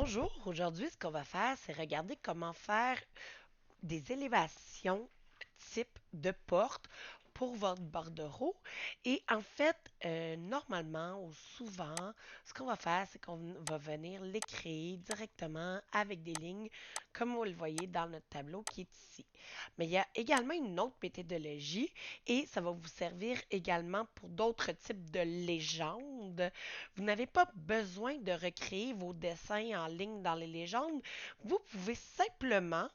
Bonjour, aujourd'hui ce qu'on va faire, c'est regarder comment faire des élévations type de porte pour votre bordereau. Et en fait, normalement ou souvent, ce qu'on va faire, c'est qu'on va venir les créer directement avec des lignes, comme vous le voyez dans notre tableau qui est ici. Mais il y a également une autre méthodologie et ça va vous servir également pour d'autres types de légendes. Vous n'avez pas besoin de recréer vos dessins en ligne dans les légendes. Vous pouvez simplement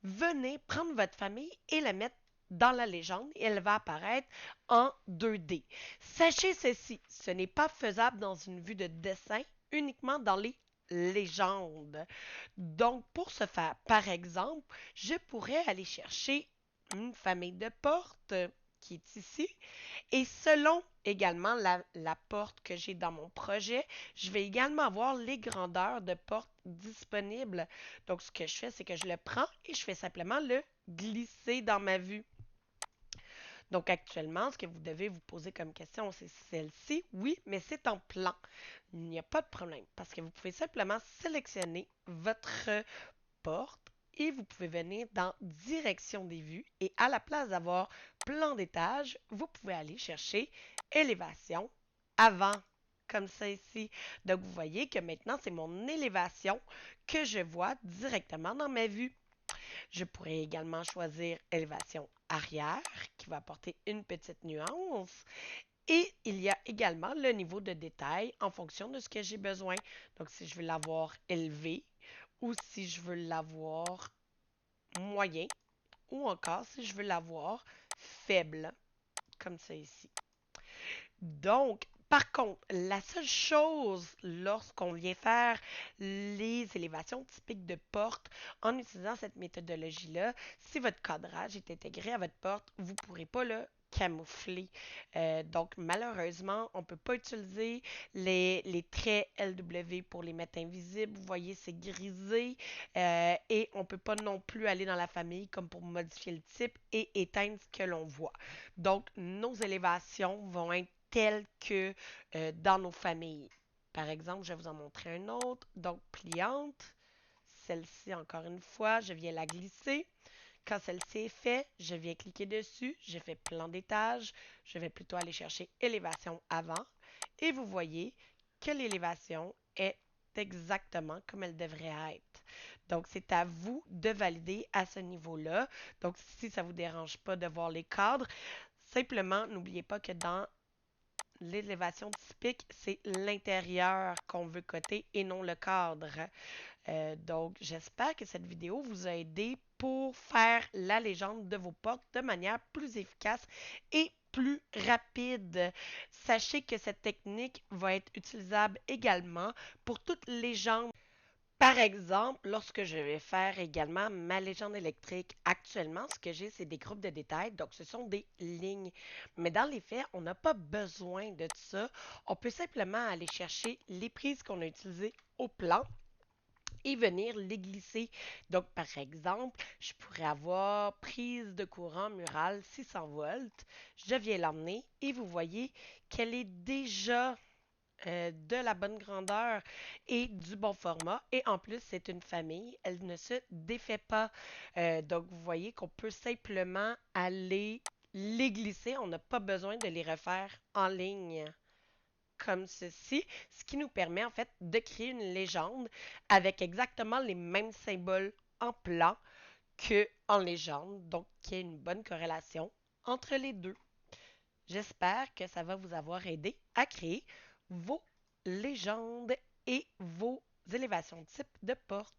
venez prendre votre famille et la mettre dans la légende et elle va apparaître en 2D. Sachez ceci, ce n'est pas faisable dans une vue de dessin, uniquement dans les légendes. Donc, pour ce faire, par exemple, je pourrais aller chercher une famille de portes qui est ici. Et selon également la porte que j'ai dans mon projet, je vais également avoir les grandeurs de portes disponibles. Donc, ce que je fais, c'est que je le prends et je fais simplement le glisser dans ma vue. Donc, actuellement, ce que vous devez vous poser comme question, c'est celle-ci. Oui, mais c'est en plan. Il n'y a pas de problème parce que vous pouvez simplement sélectionner votre porte et vous pouvez venir dans direction des vues et à la place d'avoir plan d'étage, vous pouvez aller chercher élévation avant comme ça ici. Donc vous voyez que maintenant c'est mon élévation que je vois directement dans ma vue. Je pourrais également choisir élévation arrière qui va apporter une petite nuance. Et il y a également le niveau de détail en fonction de ce que j'ai besoin. Donc si je veux l'avoir élevé ou si je veux l'avoir moyen ou encore si je veux l'avoir faible, comme ça ici. Donc, par contre, la seule chose lorsqu'on vient faire les élévations typiques de porte en utilisant cette méthodologie-là, si votre cadrage est intégré à votre porte, vous ne pourrez pas le camoufler. Donc, malheureusement, on ne peut pas utiliser les traits LW pour les mettre invisibles. Vous voyez, c'est grisé. Et on ne peut pas non plus aller dans la famille comme pour modifier le type et éteindre ce que l'on voit. Donc, nos élévations vont être telles que dans nos familles. Par exemple, je vais vous en montrer un autre. Donc, pliante. Celle-ci, encore une fois, je viens la glisser. Quand celle-ci est faite, je viens cliquer dessus. Je fais plan d'étage. Je vais plutôt aller chercher élévation avant. Et vous voyez que l'élévation est exactement comme elle devrait être. Donc, c'est à vous de valider à ce niveau-là. Donc, si ça ne vous dérange pas de voir les cadres, simplement, n'oubliez pas que dans l'élévation typique, c'est l'intérieur qu'on veut coter et non le cadre. Donc, j'espère que cette vidéo vous a aidé pour faire la légende de vos portes de manière plus efficace et plus rapide. Sachez que cette technique va être utilisable également pour toute légende. Par exemple, lorsque je vais faire également ma légende électrique, actuellement, ce que j'ai, c'est des groupes de détails, donc ce sont des lignes. Mais dans les faits, on n'a pas besoin de ça. On peut simplement aller chercher les prises qu'on a utilisées au plan et venir les glisser. Donc, par exemple, je pourrais avoir prise de courant murale 600 volts. Je viens l'emmener et vous voyez qu'elle est déjà de la bonne grandeur et du bon format. Et en plus, c'est une famille. Elle ne se défait pas. Donc, vous voyez qu'on peut simplement aller les glisser. On n'a pas besoin de les refaire en ligne comme ceci, ce qui nous permet en fait de créer une légende avec exactement les mêmes symboles en plan que en légende, donc qui y a une bonne corrélation entre les deux. J'espère que ça va vous avoir aidé à créer vos légendes et vos élévations de type de porte.